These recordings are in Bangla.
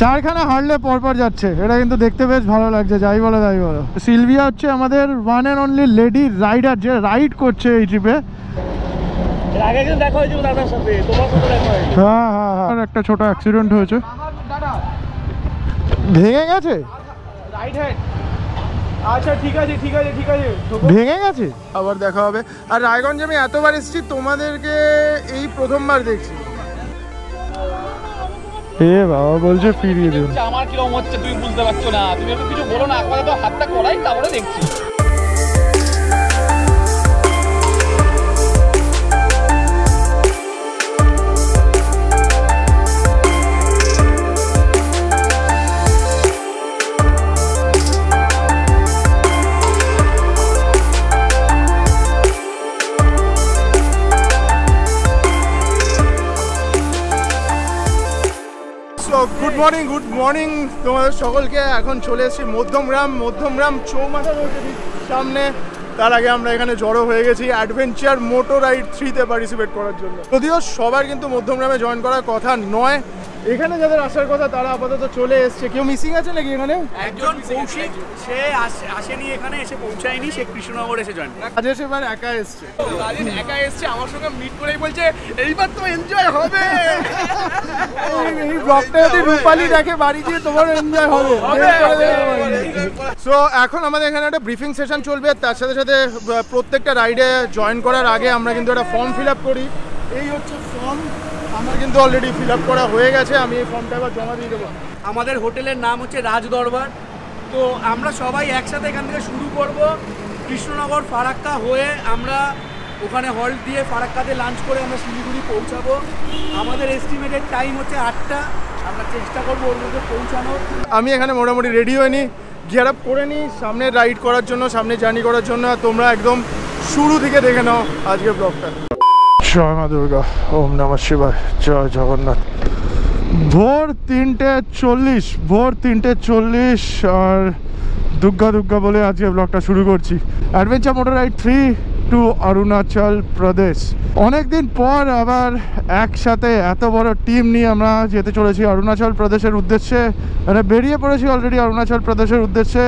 চারখানা হারলে পরপর যাচ্ছে, এটা কিন্তু দেখতে বেশ ভালো লাগছে। যাই বলো তাই বলো, সিলভিয়া হচ্ছে আমাদের one and only lady rider যে রাইড করছে এই ট্রিপে। হ্যাঁ হ্যাঁ হ্যাঁ, একটা ছোট অ্যাক্সিডেন্ট হয়েছে, ভেঙে গেছে। আচ্ছা ঠিক আছে ঠিক আছে ঠিক আছে, ভেঙে গেছে। আবার দেখা হবে। আর রায়গঞ্জে আমি এতবার এসেছি, তোমাদেরকে এই প্রথমবার দেখছি। এ বাবা বলছে ফিরিয়ে দিন। আমার কিরকম হচ্ছে তুই বুঝতে পারছো না, তুমি কিছু বলো না, একবার তো হাতটা করাই তারপরে দেখছি। গুড মর্নিং তোমাদের সকলকে। এখন চলে এসেছি মধ্যমগ্রাম চৌমাথা রয়েছে সামনে। তার আগে আমরা এখানে জড়ো হয়ে গেছি অ্যাডভেঞ্চার মোটর রাইড 3-তে পার্টিসিপেট করার জন্য। যদিও সবার কিন্তু মধ্যমগ্রামে জয়েন করার কথা নয়, এখানে যাদের আসার কথা তারা আপাতত চলে এসছে। কেউ মিসিং আছে নাকি এখানে? একজন কৌশিক, সে আসেনি, এখানে এসে পৌঁছায়নি, সে কৃষ্ণনগর এসে জয়েন। রাজেশ এবার একা এসছে, একা এসছে, আমার সঙ্গে মিট করেই বলছে এইবার তো এনজয় হবে। এই ব্লগটা যদি রূপালী দেখে বাড়ি গিয়ে তোমার এনজয় হবে। সো এখন আমাদের এখানে একটা ব্রিফিং সেশন চলবে, তার সাথে সাথে প্রত্যেকটা রাইডে জয়েন করার আগে আমরা কিন্তু একটা ফর্ম ফিল আপ করি। এই হচ্ছে ফর্ম, আমার কিন্তু অলরেডি ফিল আপ করা হয়ে গেছে, আমি এই ফর্মটা এবার জমা দিয়ে দেবো। আমাদের হোটেলের নাম হচ্ছে রাজ দরবার। তো আমরা সবাই একসাথে এখান থেকে শুরু করব, কৃষ্ণনগর ফারাক্কা হয়ে আমরা ওখানে হল্ট দিয়ে ফারাক্কাতে লাঞ্চ করে আমরা শিলিগুড়ি পৌঁছাবো। আমাদের এস্টিমেটেড টাইম হচ্ছে 8টা, আমরা চেষ্টা করবো ওর মধ্যে পৌঁছানোর। আমি এখানে মোটামুটি রেডি হয়ে নিই, গিয়ার আপ করে নিই সামনে রাইড করার জন্য, সামনে জার্নি করার জন্য। আর তোমরা একদম শুরু থেকে দেখে নাও আজকের ব্লগটা। জয় মা দুর্গা, ওম নমঃ শিবায়, জয় জগন্নাথ। ভোর 3:40 আর দুর্গা বলে আজকে ব্লগটা শুরু করছি। Adventure motor ride 3 to Arunachal Pradesh. অনেকদিন পর আবার একসাথে এত বড় টিম নিয়ে আমরা যেতে চলেছি অরুণাচল প্রদেশের উদ্দেশ্যে। মানে বেরিয়ে পড়েছি অলরেডি অরুণাচল প্রদেশের উদ্দেশ্যে।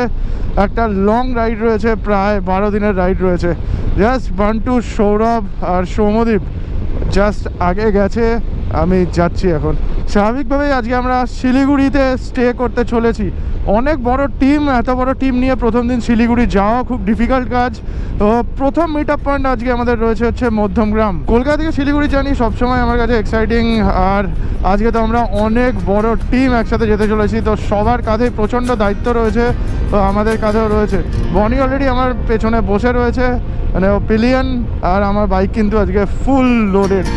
একটা লং রাইড রয়েছে, প্রায় 12 দিনের রাইড রয়েছে। জাস্ট বান্টু, সৌরভ আর সৌমদীপ জাস্ট আগে গেছে, আমি যাচ্ছি এখন। স্বাভাবিকভাবেই আজকে আমরা শিলিগুড়িতে স্টে করতে চলেছি। অনেক বড় টিম, এত বড় টিম নিয়ে প্রথম দিন শিলিগুড়ি যাওয়া খুব ডিফিকাল্ট কাজ। তো প্রথম মিট আপ পয়েন্ট আজকে আমাদের রয়েছে হচ্ছে মধ্যমগ্রাম। কলকাতা থেকে শিলিগুড়ি জানি সবসময় আমার কাছে এক্সাইটিং, আর আজকে তো আমরা অনেক বড় টিম একসাথে যেতে চলেছি। তো সবার কাঁধে প্রচণ্ড দায়িত্ব রয়েছে, তো আমাদের কাঁধেও রয়েছে। বনি অলরেডি আমার পেছনে বসে রয়েছে, মানে ও পিলিয়ন, আর আমার বাইক কিন্তু আজকে ফুল লোডেড।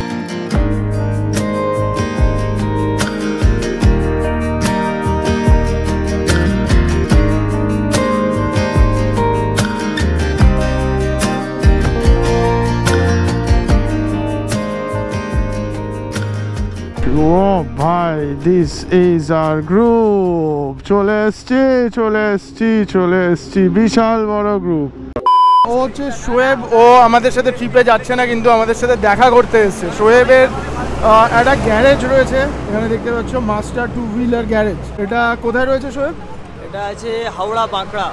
ও ভাই, দিস ইজ আওয়ার গ্রুপ। চলে এসছি, বিশাল বড় গ্রুপ। ও হচ্ছে শোয়েব, ও আমাদের সাথে ট্রিপে যাচ্ছে না, কিন্তু আমাদের সাথে দেখা করতে এসছে। শোয়েবের একটা গ্যারেজ রয়েছে এখানে, দেখতে পাচ্ছ, মাস্টার 2 হুইলার গ্যারেজ। এটা কোথায় রয়েছে শোয়েব? এটা আছে হাওড়া বাঁকড়া।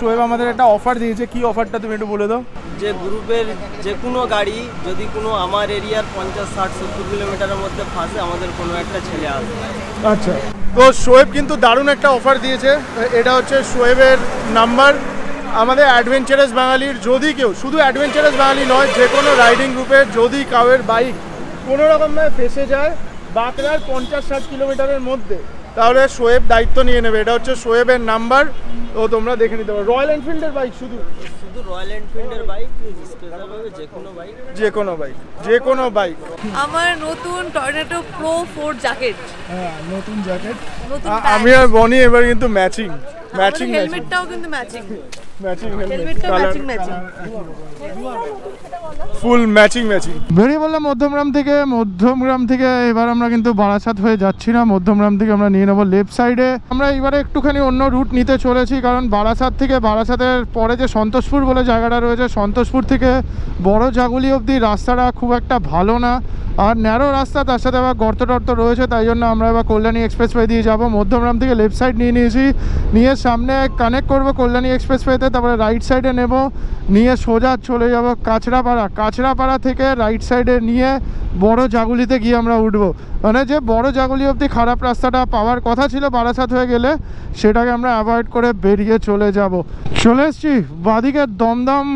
শোয়েব আমাদের একটা অফার দিয়েছে, কি অফারটা তুমি একটু বলে দাও। যে গ্রুপের যে কোনো গাড়ি যদি কোনো আমার এরিয়ার 50, 60, 70 কিলোমিটারের মধ্যে ফাঁসে, আমাদের কোনো একটা ছেলে আসবে। আচ্ছা, তো শোয়েব কিন্তু দারুণ একটা অফার দিয়েছে। এটা হচ্ছে শোয়েবের নাম্বার। আমাদের অ্যাডভেঞ্চারাস বাঙালির যদি কেউ, শুধু অ্যাডভেঞ্চারাস বাঙালি নয়, যে কোনো রাইডিং গ্রুপে যদি কাউয়ের বাইক কোনো রকমভাবে ফেসে যায় বাঁকড়ার 50-60 কিলোমিটারের মধ্যে, তাহলে শোয়েব দায়িত্ব নিয়ে নেবে। এটা হচ্ছে শোয়েবের নাম্বার, তো তোমরা দেখে নিতে পারো। রয়্যাল এনফিল্ডের বাইক, শুধু রয়্যাল এনফিল্ডের বাইক, স্পেশালভাবে যে কোনো বাইক। আমার নতুন টর্নেডো প্রো 4 জ্যাকেট। হ্যাঁ, নতুন জ্যাকেট। আমি আর বনি এবার কিন্তু ম্যাচিং। ম্যাচিং হেলমেটটাও কিন্তু ম্যাচিং, ম্যাচিং হেলমেটটা ম্যাচিং ম্যাচিং, ফুল ম্যাচিং বেরিয়ে বললাম মধ্যমগ্রাম থেকে এবার আমরা কিন্তু বারাসাত হয়ে যাচ্ছি না। মধ্যমগ্রাম থেকে আমরা নিয়ে নেবো লেফট সাইডে। আমরা এবারে একটুখানি অন্য রুট নিতে চলেছি, কারণ বারাসাতের পরে যে সন্তোষপুর বলে জায়গাটা রয়েছে, সন্তোষপুর থেকে বড় জাগুলি অবধি রাস্তাটা খুব একটা ভালো না, আর ন্যারো রাস্তা, তার সাথে আবার গর্ত টর্ত রয়েছে। তাই জন্য আমরা এবার কল্যাণী এক্সপ্রেসওয়ে দিয়ে যাবো। মধ্যমগ্রাম থেকে লেফট সাইড নিয়ে সামনে কানেক্ট করবো কল্যাণী এক্সপ্রেসওয়েতে, তারপরে রাইট সাইডে নেব, নিয়ে সোজা চলে যাব কাঁচরাপাড়া থেকে রাইট সাইডে নিয়ে বড় জাগুলিতে গিয়ে আমরা উঠবো। মানে যে বড় জাগুলি অবধি খারাপ রাস্তাটা পাওয়ার কথা ছিল বারাসাত হয়ে গেলে, সেটাকে আমরা অ্যাভয়েড করে বেরিয়ে চলে এসছি বাঁদিকে দমদম,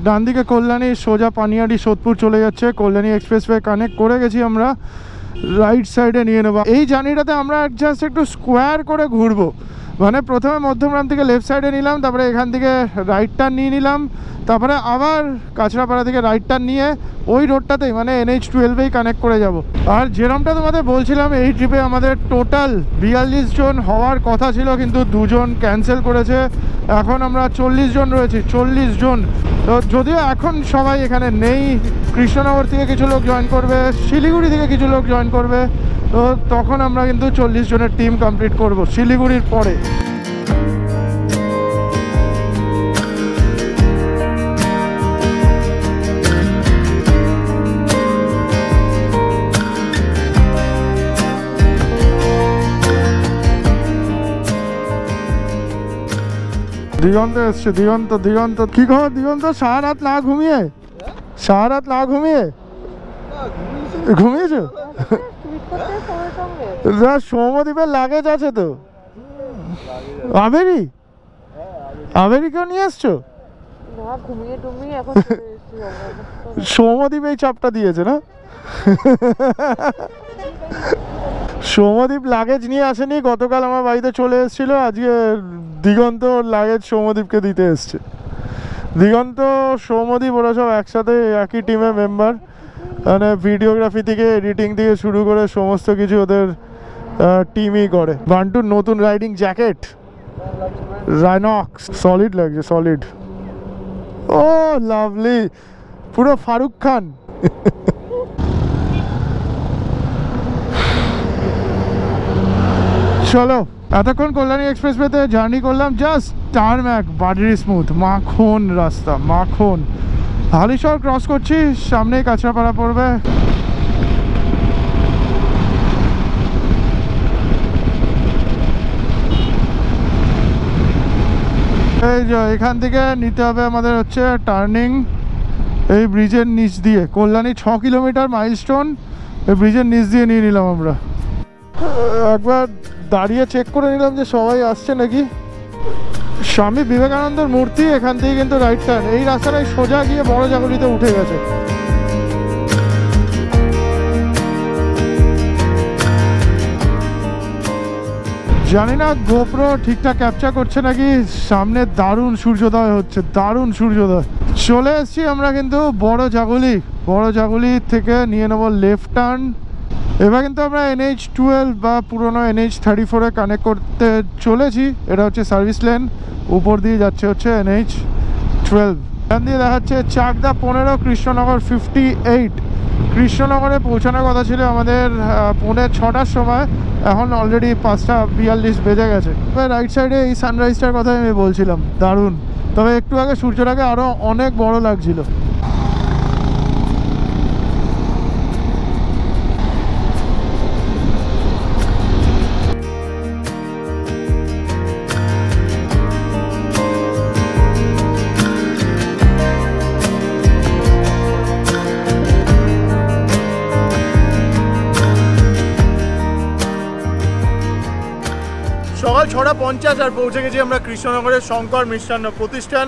ডান দিকে কল্যাণী, সোজা পানিয়াড়ি সোদপুর চলে যাচ্ছে। কল্যাণী এক্সপ্রেসওয়ে কানেক্ট করে গেছি আমরা, রাইট সাইডে নিয়ে নেবো। এই জার্নিটাতে আমরা জাস্ট একটু স্কোয়ার করে ঘুরবো। মানে প্রথমে মধ্যমগ্রাম থেকে লেফট সাইডে নিলাম, তারপরে এখান থেকে রাইট টার্ন নিয়ে নিলাম, তারপরে আবার কাঁচরাপাড়া থেকে রাইট টার্ন নিয়ে ওই রোডটাতেই মানে NH-12 কানেক্ট করে যাব। আর যেরকমটা তোমাদের বলছিলাম, এই ট্রিপে আমাদের টোটাল 42 জন হওয়ার কথা ছিল, কিন্তু 2 জন ক্যান্সেল করেছে। এখন আমরা 40 জন রয়েছি, 40 জন। তো যদিও এখন সবাই এখানে নেই, কৃষ্ণনগর থেকে কিছু লোক জয়েন করবে, শিলিগুড়ি থেকে কিছু লোক জয়েন করবে, তো তখন আমরা কিন্তু 40 জনের টিম কমপ্লিট করব শিলিগুড়ির পরে। দিগন্ত এসছে, দিগন্ত কি খবর দিগন্ত? সারা রাত না ঘুমিয়ে ঘুমিয়েছো? সৌম্যদীপের লাগেজ আছে তো, আবেরিকেও নিয়ে এসছো? সৌম্যদীপ এই চাপটা দিয়েছে না? সৌম্যদীপ লাগেজ নিয়ে আসেনি, গতকাল আমার বাড়িতে চলে এসেছিল, আজকে দিগন্ত লাগেজ সৌম্যদীপকে দিতে এসছে। দিগন্ত, সৌম্যদীপ ওরা সব একসাথে একই টিমের মেম্বার, মানে ভিডিওগ্রাফি থেকে এডিটিং থেকে শুরু করে সমস্ত কিছু ওদের টিমই করে। বান্টুর নতুন রাইডিং জ্যাকেট রাইনক্স, সলিড লাগছে, সলিড। ও লাভলি, পুরো ফারুক খান। চলো, এতক্ষণ কল্যাণী এক্সপ্রেসওয়েতে জার্নি করলাম, জাস্ট টারম্যাক, বাটারি স্মুথ, মাখন রাস্তা, মাখন। হালিশহর ক্রস করছি, সামনেই কাঁচরাপাড়া পড়বে। এই যে এখান থেকে নিতে হবে আমাদের হচ্ছে টার্নিং, এই ব্রিজের নিচ দিয়ে। কল্যাণী 6 কিলোমিটার মাইলস্টোন, এই ব্রিজের নিচ দিয়ে নিয়ে নিলাম আমরা। একবার দাঁড়িয়ে চেক করে নিলাম যে সবাই আসছে নাকি। স্বামী বিবেকানন্দের মূর্তি, এখান থেকে কিন্তু রাইট টার্ন, এই রাস্তাটাই সোজা গিয়ে বড় জাগুলিতে উঠে গেছে। জানি না গোপ্রো ঠিকঠাক ক্যাপচার করছে নাকি, সামনে দারুণ সূর্যোদয় হচ্ছে, দারুণ সূর্যোদয়। চলে এসেছি আমরা কিন্তু বড় জাগুলি থেকে নিয়ে নেবো লেফট টার্ন। এবার কিন্তু আমরা NH-12 বা পুরোনো NH-34 কানেক্ট করতে চলেছি। এটা হচ্ছে সার্ভিস লেন, উপর দিয়ে যাচ্ছে হচ্ছে NH-12, এখান দিয়ে দেখাচ্ছে চাকদা 15, কৃষ্ণনগর 58। কৃষ্ণনগরে পৌঁছানোর কথা ছিল আমাদের 6:45 সময়, এখন অলরেডি 5:42 বেজে গেছে। রাইট সাইডে এই সানরাইজটার কথাই আমি বলছিলাম, দারুণ। তবে একটু আগে সূর্যটাকে আরও অনেক বড় লাগছিল। সকাল 6:50 আর পৌঁছে গেছি আমরা কৃষ্ণনগরের শঙ্কর মিষ্টান্ন প্রতিষ্ঠান।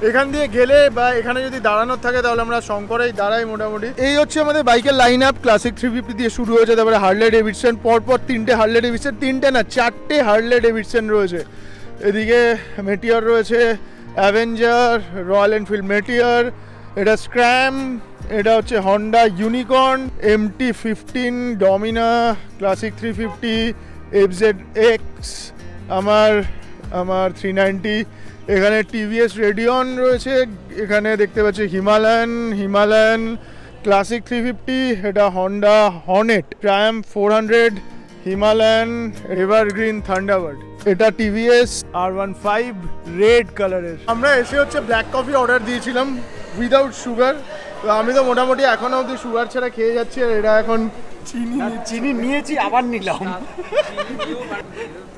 এখান দিয়ে গেলে বা এখানে যদি দাঁড়ানোর থাকে তাহলে আমরা শঙ্করেই দাঁড়াই মোটামুটি। এই হচ্ছে আমাদের বাইকের লাইন আপ। ক্লাসিক 350 দিয়ে শুরু হয়েছে, তারপরে হার্লে ডেভিডসন, পরপর 3টে হার্লে ডেভিডসন, 3টে না 4টে হার্লে ডেভিডসন রয়েছে। এদিকে মেটিওর রয়েছে, অ্যাভেঞ্জার, রয়্যাল এনফিল্ড মেটিওর, এটা স্ক্র্যাম, এটা হচ্ছে Honda unicorn, MT-15, Domina, classic 350, FZX, আমার আমার 390। এখানে টিভিএস রেডিয়ন রয়েছে, এখানে দেখতে পাচ্ছি হিমালয়ান ক্লাসিক 350, এটা Honda Hornet, Triumf 400, Himalayan evergreen Thunderbird, এটা টিভিএস R15 রেড কালারের। আমরা এসে হচ্ছে ব্ল্যাক কফি অর্ডার দিয়েছিলাম উইদাউট সুগার। তো আমি তো মোটামুটি এখনো অবধি সুগার ছাড়া খেয়ে যাচ্ছি, আর এটা এখন চিনি নিয়েছি আবার নিলাম,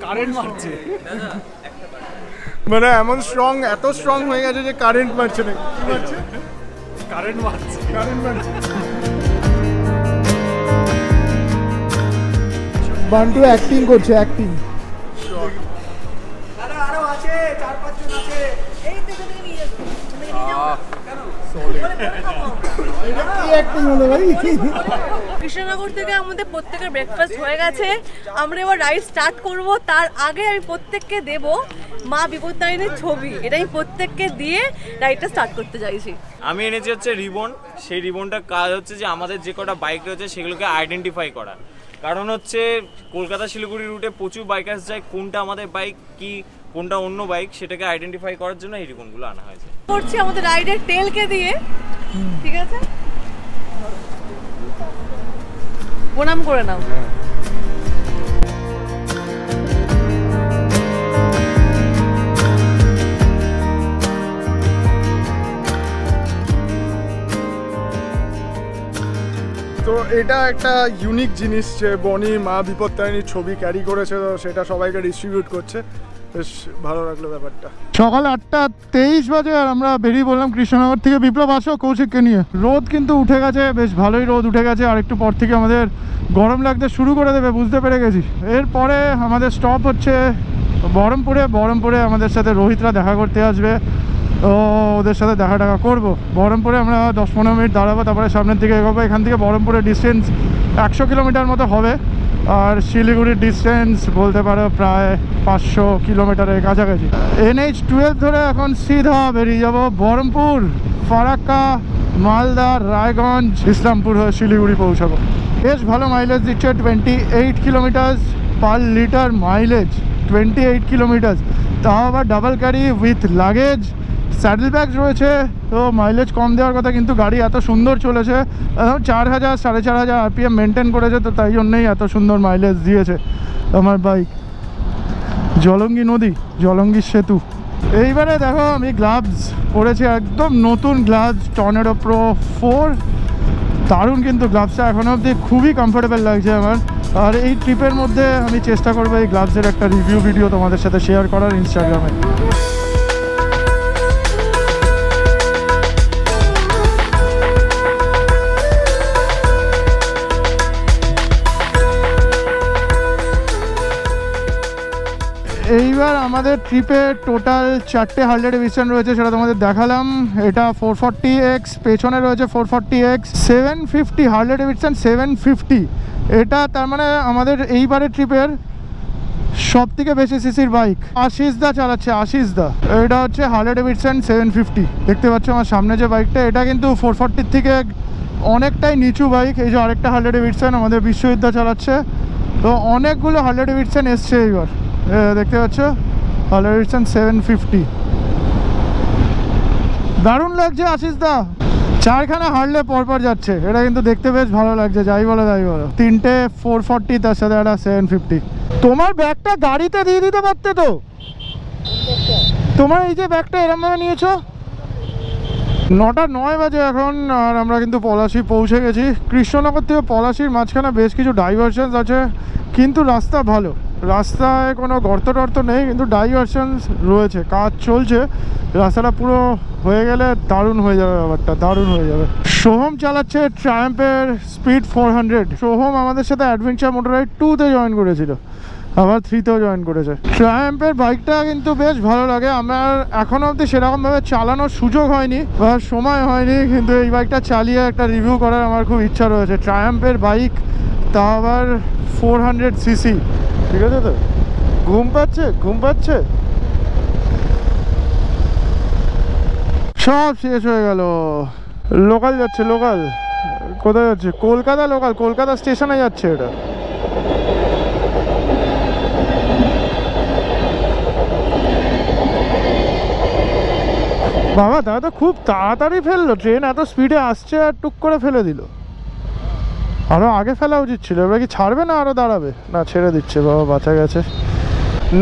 কারেন্ট মারছে, মানে এমন স্ট্রং, এত স্ট্রং হয়ে গেছে যে কারেন্ট মারছে না। কি মারছে? কারেন্ট মারছে। বান্টু অ্যাক্টিং করছে, অ্যাক্টিং। দাদা আরো আছে, 4-5 জন আছে। এই তো এখান থেকে নিয়ে যাচ্ছি। কৃষ্ণনগর থেকে আমাদের প্রত্যেকের ব্রেকফাস্ট হয়ে গেছে, আমরা এবার রাইড স্টার্ট করব। তার আগে আমি প্রত্যেককে দেব মা বিপত্তারিণীর ছবি, এটাই প্রত্যেককে দিয়ে রাইডটা স্টার্ট করতে চাইছি। আমি এনেছি হচ্ছে রিবন। সেই রিবনটার কাজ হচ্ছে যে আমাদের যে কটা বাইক রয়েছে সেগুলোকে আইডেন্টিফাই করা। কারণ হচ্ছে কলকাতা শিলিগুড়ি রুটে প্রচুর বাইকার্স যায়, কোনটা আমাদের বাইক কি কোনটা অন্য বাইক সেটাকে আইডেন্টিফাই করার জন্য এই রিবনগুলো আনা হয়েছে। করছি আমাদের রাইডের টেলকে দিয়ে, ঠিক আছে? প্রণাম করে নাও। তো এটা একটা ইউনিক জিনিস যে বনি মা বিপত্তারিণীর ছবি ক্যারি করেছে, তো সেটা সবাইকে ডিস্ট্রিবিউট করছে, বেশ ভালো লাগলো ব্যাপারটা। সকাল 8:23 বাজে আর আমরা বেরিয়ে বললাম কৃষ্ণনগর থেকে। বিপ্লব আসো কৌশিককে নিয়ে। রোদ কিন্তু উঠে গেছে, বেশ ভালোই রোদ উঠে গেছে, আর একটু পর থেকে আমাদের গরম লাগতে শুরু করে দেবে, বুঝতে পেরে গেছি। এরপরে আমাদের স্টপ হচ্ছে বহরমপুরে আমাদের সাথে রোহিতরা দেখা করতে আসবে, তো ওদের সাথে দেখা করবো। বহরমপুরে আমরা 10-15 মিনিট দাঁড়াবো, তারপরে সামনের দিকে এগোবো। এখান থেকে বহরমপুরের ডিস্টেন্স 100 কিলোমিটার মতো হবে, আর শিলিগুড়ির ডিস্টেন্স বলতে পারো প্রায় 500 কিলোমিটারের কাছাকাছি। NH-12 ধরে এখন সিধা বেরিয়ে যাব বহরমপুর, ফারাক্কা, মালদা, রায়গঞ্জ, ইসলামপুর হয়ে শিলিগুড়ি পৌঁছাবো। বেশ ভালো মাইলেজ দিচ্ছে, 28 kilometre per litre mileage, 28 kilometre, তাও আবার double carry with luggage, saddle bags রয়েছে, তো মাইলেজ কম দেওয়ার কথা, কিন্তু গাড়ি এত সুন্দর চলেছে। 4000-4500 RPM মেনটেন করেছে, তো তাই জন্যই এত সুন্দর মাইলেজ দিয়েছে আমার বাইক। জলঙ্গি নদী, জলঙ্গির সেতু। এইবারে দেখো আমি গ্লাভস পরেছি, একদম নতুন গ্লাভস, টর্নেডো প্রো 4, দারুণ কিন্তু গ্লাভসটা এখনও অবধি খুবই কমফোর্টেবল লাগছে আমার। আর এই ট্রিপের মধ্যে আমি চেষ্টা করবো এই গ্লাভসের একটা রিভিউ ভিডিও তোমাদের সাথে শেয়ার করার ইনস্টাগ্রামে। এইবার আমাদের ট্রিপে টোটাল 4টে হার্লে ডেভিডসন রয়েছে, সেটা তোমাদের দেখালাম। এটা 440X, পেছনে রয়েছে 440X, 750 হার্লে ডেভিডসন 750। এটা তার মানে আমাদের এইবারের ট্রিপের সব থেকে বেশি সিসির বাইক। আশিস দা চালাচ্ছে, আশিস দা। এটা হচ্ছে হার্লে ডেভিডসন 750, দেখতে পাচ্ছ আমার সামনে যে বাইকটা, এটা কিন্তু 440 থেকে অনেকটাই নিচু বাইক। এই যে আরেকটা হার্লে ডেভিডসন আমাদের বিশ্বজিৎ দা চালাচ্ছে। তো অনেকগুলো হার্লে ডেভিডসন এসছে এইবার, দেখতে পাচ্ছ হার্লে ডেভিডসন 750। দারুণ লাগছে আশিস দা, 4খানা হার্লে পরপর যাচ্ছে, এটা কিন্তু দেখতে বেশ ভালো লাগছে। যাই বলো 3টে 440, তার সাথে একটা 750। তোমার ব্যাগটা গাড়িতে দিয়ে দিতে পারতে তো, তোমার এই যে ব্যাগটা এরমভাবে নিয়েছো। 9:09 বাজে এখন, আর আমরা কিন্তু পলাশী পৌঁছে গেছি। কৃষ্ণনগর থেকে পলাশীর মাঝখানে বেশ কিছু ডাইভারশনস আছে, কিন্তু রাস্তা ভালো, রাস্তায় কোনো গর্ত টর্ত নেই, কিন্তু ডাইভারশনস রয়েছে, কাজ চলছে। রাস্তাটা পুরো হয়ে গেলে দারুণ হয়ে যাবে ব্যাপারটা, দারুণ হয়ে যাবে। সোহম চালাচ্ছে ট্রায়াম্পের স্পিড 400। সোহম আমাদের সাথে অ্যাডভেঞ্চার মোটর রাইড 2-তে জয়েন করেছিল, আবার 3-তেও জয়েন করেছে। ট্রায়াম্পের বাইকটা কিন্তু বেশ ভালো লাগে। আমার এখনও অবধি সেরকমভাবে চালানোর সুযোগ হয়নি বা সময় হয়নি, কিন্তু এই বাইকটা চালিয়ে একটা রিভিউ করার আমার খুব ইচ্ছা রয়েছে। ট্রায়াম্পের বাইক, তা আবার 400cc, ঠিক আছে। তো ঘুম পাচ্ছে, সব শেষ হয়ে গেল। লোকাল যাচ্ছে, লোকাল কোথায় যাচ্ছে? কলকাতা লোকাল, কলকাতা স্টেশনে যাচ্ছে এটা। বাবা দাদা তো খুব তাড়াতাড়ি ফেললো, ট্রেন এত স্পিডে আসছে আর টুক করে ফেলে দিল। আরও আগে ফেলা উচিত ছিল। এবার কি ছাড়বে না আরও দাঁড়াবে? না, ছেড়ে দিচ্ছে। বাবা বাঁচা গেছে।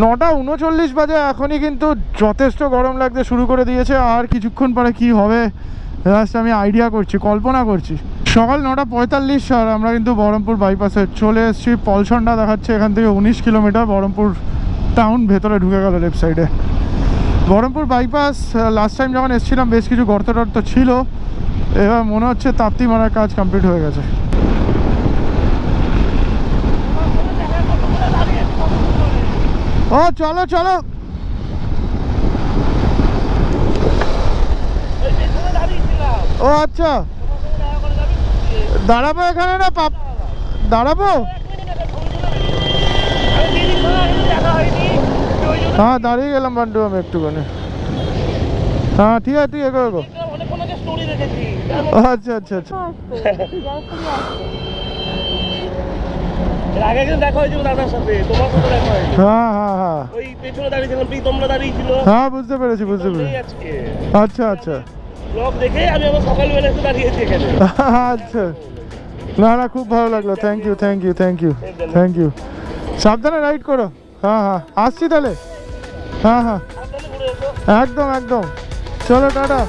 9:39 বাজে, এখনই কিন্তু যথেষ্ট গরম লাগতে শুরু করে দিয়েছে। আর কিছুক্ষণ পরে কি হবে জাস্ট আমি আইডিয়া করছি, কল্পনা করছি। সকাল 9:45 আর আমরা কিন্তু বহরমপুর বাইপাসে চলে এসেছি। পলসন্ডা দেখাচ্ছে এখান থেকে 19 কিলোমিটার। বহরমপুর টাউন ভেতরে ঢুকে গেল লেফট সাইডে। বহরমপুর বাইপাস লাস্ট টাইম যখন এসেছিলাম বেশ কিছু গর্ত টর্ত ছিল, এবার মনে হচ্ছে তাপ্তি মারার কাজ কমপ্লিট হয়ে গেছে। ও চলো চলো, ও আচ্ছা দাঁড়াবো এখানে না? দাঁড়াবো? হ্যাঁ দাঁড়িয়ে গেলাম বান্টু আমি একটুখানি। হ্যাঁ ঠিক আছে, তুই এগো এগো। আচ্ছা আচ্ছা আচ্ছা। আগে কিন্তু দেখা হয়েছিল দাদার সাথে, তোমার সাথে দেখা হয়েছিল। হ্যাঁ হ্যাঁ হ্যাঁ, ওই পেছনে দাঁড়িয়েছিলাম, তোমরা দাঁড়িয়েছিল। হ্যাঁ বুঝতে পেরেছি বুঝতে পেরেছি। আজকে আচ্ছা আচ্ছা ব্লগ দেখে আমি আবার সকালবেলা এসে দাঁড়িয়েছি এখানে। আচ্ছা, না না খুব ভালো লাগলো। Thank you thank you thank you thank you. সাবধানে রাইড করো। হ্যাঁ হ্যাঁ আসছি তাহলে। হ্যাঁ হ্যাঁ একদম একদম, চলো টাটা।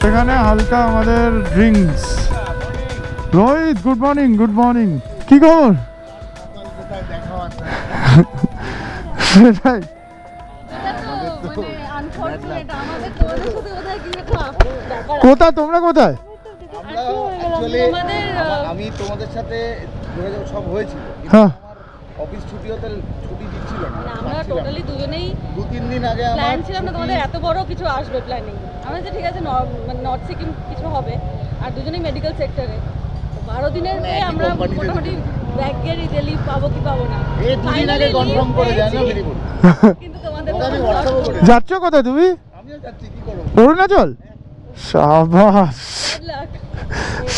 এখানে হালকা আমাদের drinks. Rohit good morning. Good morning, কি খবর? সেটাই, কোথায় তোমরা? কোথায়? আমি তোমাদের সাথে যোগাযোগ সব হয়েছিল, হ্যাঁ অফিস ছুটি হতে ছুটি দিচ্ছিল না। আমরা টোটালি দুজনেই 2-3 দিন আগে প্ল্যান ছিলাম না তোমাদের এত বড় কিছু আসবে প্ল্যানিং। আমরা যে ঠিক আছে নর্থ সিকিম কিছু হবে, আর দুজনেই মেডিকেল সেক্টরে। 12 দিনের আমরা মোটামুটি ব্যাগের দিল্লি পাবো কি পাবো না, এই 2 দিন আগে কনফার্ম করে যায় না মেরিপুর। কিন্তু তোমাদের আমি হোয়াটসঅ্যাপে করে যাচ্ছ কোথায় তুমি? আমিও যাচ্ছি, কি করব? অরুণাচল? সাবাস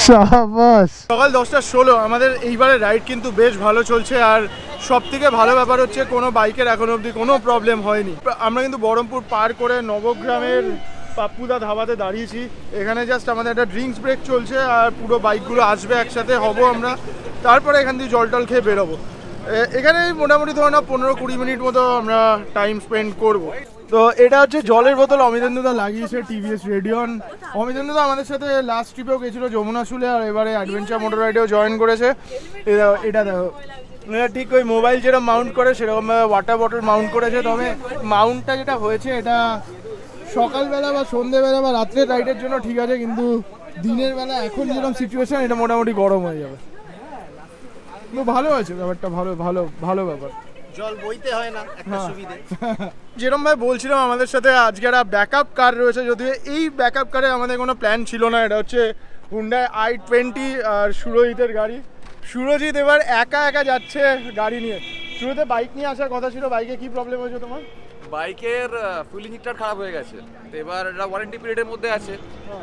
সাবাস। সকাল 10:16 আমাদের এইবারে রাইড কিন্তু বেশ ভালো চলছে। আর সব থেকে ভালো ব্যাপার হচ্ছে কোনো বাইকের এখনো অবধি কোনো প্রবলেম হয়নি। আমরা কিন্তু বহরমপুর পার করে নবগ্রামের পাপ্পুদা ধাবাতে দাঁড়িয়েছি। এখানে জাস্ট আমাদের একটা ড্রিঙ্কস ব্রেক চলছে আর পুরো বাইকগুলো আসবে একসাথে হব আমরা, তারপরে এখান থেকে জল টল খেয়ে বেরোবো। এখানে মোটামুটি ধরো না 15-20 মিনিট মতো আমরা টাইম স্পেন্ড করব। তো এটা হচ্ছে জলের বোতল অমিতেন্দুদা লাগিয়েছে, টিভিএস রেডিয়ন। অমিতেন্দুদা আমাদের সাথে লাস্ট ট্রিপেও গেছিলো যমুনা শুলে, আর এবারে অ্যাডভেঞ্চার মোটর রাইডেও জয়েন করেছে। এটা দেখো, ঠিক ওই মোবাইল যেরকম মাউন্ট করে সেরকম ওয়াটার বটল মাউন্ট করেছে। তবে মাউন্টটা যেটা হয়েছে এটা সকালবেলা বা সন্ধ্যেবেলা বা রাত্রের রাইডের জন্য ঠিক আছে, কিন্তু দিনের বেলা এখন যেরকম সিচুয়েশন এটা মোটামুটি গরম হয়ে যাবে। তো ভালো আছে ব্যাপারটা, ভালো ভালো ভালো ব্যাপার। জল বইতে হয় না, একটা সুবিধা। যেরকম ভাই বলছিলাম আমাদের সাথে আজকে একটা ব্যাকআপ কার রয়েছে, যদিও এই ব্যাকআপ কারে আমাদের কোনো প্ল্যান ছিল না। এটা হচ্ছে হুন্ডাই i20 আর সুরজিতের গাড়ি। সুরজিৎ এবার একা একা যাচ্ছে গাড়ি নিয়ে। শুরুতে বাইক নিয়ে আসার কথা ছিল, বাইকে কি প্রবলেম হয়েছে তোমার? বাইকের ফুয়েল ইঞ্জেক্টর খারাপ হয়ে গেছে, তো এবার এটা ওয়ারেন্টি পিরিয়ডের মধ্যে আছে।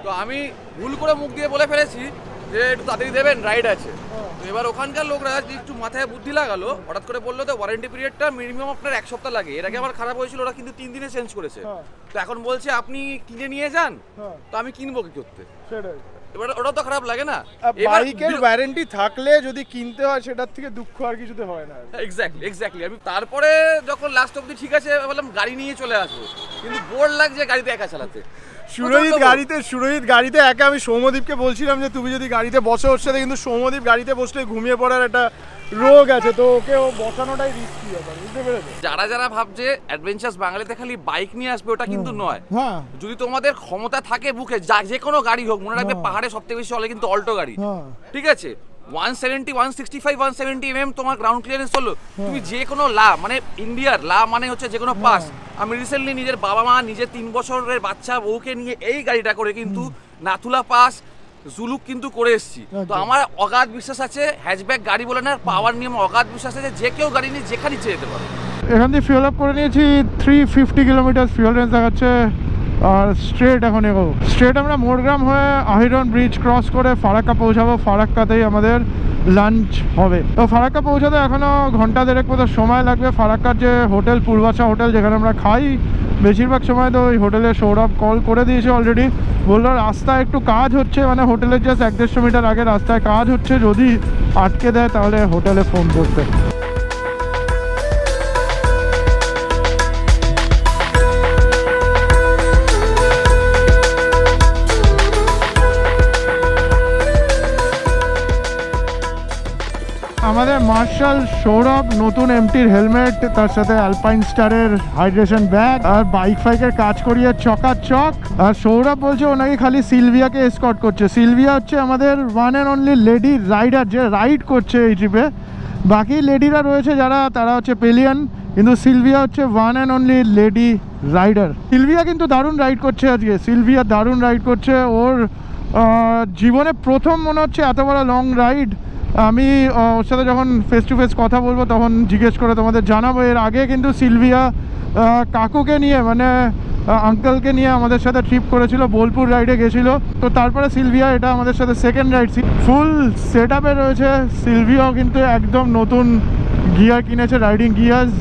তো আমি ভুল করে মুখ দিয়ে বলে ফেলেছি যে একটু তাড়াতাড়ি দেবেন, রাইড আছে। তো এবার ওখানকার লোকরা যে একটু মাথায় বুদ্ধি লাগালো, হঠাৎ করে বললো তো ওয়ারেন্টি পিরিয়ডটা মিনিমাম আপনার 1 সপ্তাহ লাগে। এর আগে আমার খারাপ হয়েছিল, ওরা কিন্তু 3 দিনে চেঞ্জ করেছে। তো এখন বলছে আপনি কিনে নিয়ে যান, তো আমি কিনবো কি করতে? সেটাই, এবার ওটা তো খারাপ লাগে না। বাইকের ওয়ারেন্টি থাকলে যদি কিনতে হয় সেটার থেকে দুঃখ আর কিছুতে হয় না। এক্স্যাক্টলি আমি তারপরে যখন লাস্ট অবধি ঠিক আছে বললাম গাড়ি নিয়ে চলে আসবো, কিন্তু বোর লাগছে গাড়িতে একা চালাতে। সুরজিৎ গাড়িতে একা। আমি সৌম্যদীপকে বলছিলাম যে তুমি যদি গাড়িতে বসে ওর সাথে, কিন্তু সৌম্যদীপ গাড়িতে বসলে ঘুমিয়ে পড়ার একটা রোগ আছে, তো ওকে ও বসানোটাই রিস্কি ব্যাপার, বুঝতে পেরেছো? যারা ভাবছে অ্যাডভেঞ্চার্স বাঙালিতে খালি বাইক নিয়ে আসবে, ওটা কিন্তু নয়। হ্যাঁ, যদি তোমাদের ক্ষমতা থাকে বুকে যে কোনো গাড়ি হোক, মনে রাখবে পাহাড়ে সবথেকে বেশি চলে কিন্তু অল্টো গাড়ি। ঠিক আছে, 170, 165, 170 mm তোমার গ্রাউন্ড ক্লিয়ারেন্স হলো, তুমি যে কোনো মানে ইন্ডিয়ার মানে হচ্ছে যে কোনো পাস। আমি রিসেন্টলি নিজের বাবা মা, নিজের 3 বছরের বাচ্চা বউকে নিয়ে এই গাড়িটা করে কিন্তু নাথুলা পাস জুলুক কিন্তু করে এসেছি। তো আমার অগাধ বিশ্বাস আছে, হ্যাচব্যাক গাড়ি বলে না, পাওয়ার নিয়ে অগাধ বিশ্বাস আছে যে কেউ গাড়ি নিয়ে যেখানে যেতে পারে। এখান থেকে ফিউল আপ করে নিয়েছি, 350 কিলোমিটার ফিউল রেঞ্জ দেখাচ্ছে। আর স্ট্রেট এখন এগোবো। স্ট্রেট আমরা মোড়গ্রাম হয়ে আহিরন ব্রিজ ক্রস করে ফারাক্কা পৌঁছাবো। ফারাক্কাতেই আমাদের লাঞ্চ হবে। তো ফারাক্কা পৌঁছাতে এখনও ঘন্টা দেড়েক মতো সময় লাগবে। ফারাক্কার যে হোটেল পূর্বাশা হোটেল যেখানে আমরা খাই বেশিরভাগ সময়, তো ওই হোটেলে সৌরভ কল করে দিয়েছে অলরেডি, বললো রাস্তায় একটু কাজ হচ্ছে, মানে হোটেলের জাস্ট 150 মিটার আগে রাস্তায় কাজ হচ্ছে, যদি আটকে দেয় তাহলে হোটেলে ফোন করতে। আমাদের মার্শাল সৌরভ নতুন এমটির হেলমেট, তার সাথে অ্যালপাইন স্টারের হাইড্রেশন ব্যাগ আর বাইক ফাইকের কাজ করিয়ে চকাচক। আর সৌরভ বলছে ও নাকি খালি সিলভিয়াকে এসকর্ট করছে। সিলভিয়া হচ্ছে আমাদের one and only lady rider যে রাইড করছে এই ট্রিপে। বাকি লেডিরা রয়েছে যারা, তারা হচ্ছে পেলিয়ান, কিন্তু সিলভিয়া হচ্ছে one and only lady rider. Sylvia কিন্তু দারুণ রাইড করছে আজকে, সিলভিয়া দারুণ রাইড করছে। ওর জীবনে প্রথম মনে হচ্ছে এত বড় লং রাইড। আমি ওর সাথে যখন ফেস টু ফেস কথা বলবো তখন জিজ্ঞেস করে তোমাদের জানাবো। এর আগে কিন্তু সিলভিয়া কাকুকে নিয়ে, মানে আঙ্কেলকে নিয়ে আমাদের সাথে ট্রিপ করেছিল, বোলপুর রাইডে গেছিলো। তো তারপরে সিলভিয়া এটা আমাদের সাথে সেকেন্ড রাইড। ফুল সেট আপে রয়েছে সিলভিয়াও, কিন্তু একদম নতুন গিয়ার কিনেছে, রাইডিং গিয়ার্স,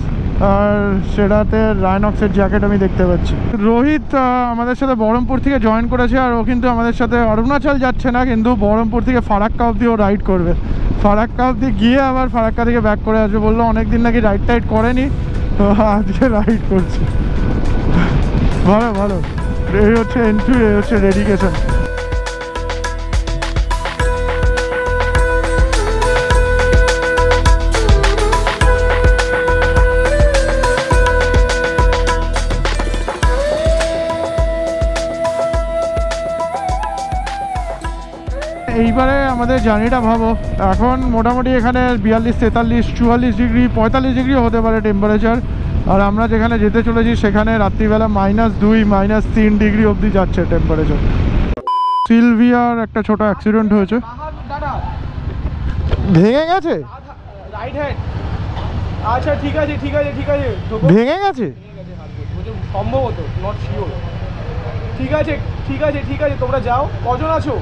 আর সেটাতে রাইনক্সের জ্যাকেট আমি দেখতে পাচ্ছি। রোহিত আমাদের সাথে বহরমপুর থেকে জয়েন করেছে, আর ও কিন্তু আমাদের সাথে অরুণাচল যাচ্ছে না, কিন্তু বহরমপুর থেকে ফারাক্কা অবধি ও রাইড করবে। ফারাক্কা অবধি গিয়ে আবার ফারাক্কা থেকে ব্যাক করে আসবে। বললো অনেকদিন নাকি রাইড টাইড করেনি, তো আজকে রাইড করছে। ভালো ভালো, এই হচ্ছে এন্ট্রি, এই হচ্ছে ডেডিকেশন। এইবারে আমাদের জার্নিটা ভাবো, এখন মোটামুটি এখানে 42, 43, 44 ডিগ্রি, 45 ডিগ্রিও হতে পারে টেম্পারেচার। আর আমরা যেখানে যেতে চলেছি সেখানে রাত্রিবেলা -2, -3 ডিগ্রি অবধি যাচ্ছে টেম্পারেচার। সিলভিয়ার একটা ছোট অ্যাক্সিডেন্ট হয়েছে, ভেঙে গেছে। আচ্ছা ঠিক আছে ঠিক আছে ঠিক আছে, ভেঙে গেছে সম্ভবত, নট শিওর। ঠিক আছে ঠিক আছে ঠিক আছে, তোমরা যাও। কজন আছো?